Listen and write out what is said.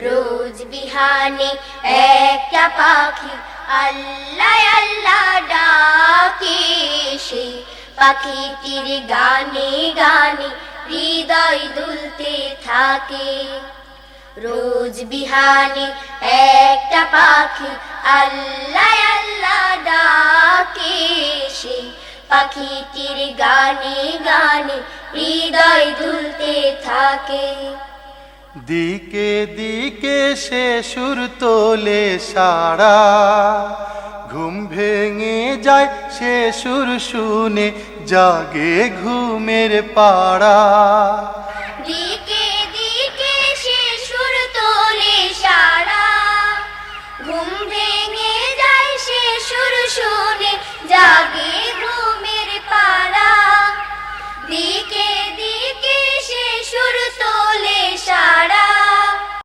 রোজ বিহানে একটা পাখি আল্লাহ আল্লাহ ডাকে, সে পাখিটির গানে গানে হৃদয় দুলতে থাকে। রোজ বিহানে একটা পাখি আল্লাহ আল্লাহ ডাকে, সে পাখিটির গানে গানে হৃদয় দুলতে থাকে। দিকে দিকে সে সুর তোলে সারা, ঘুম ভেঙে যায় সে সুর শুনে জাগে ঘুমের পাড়া।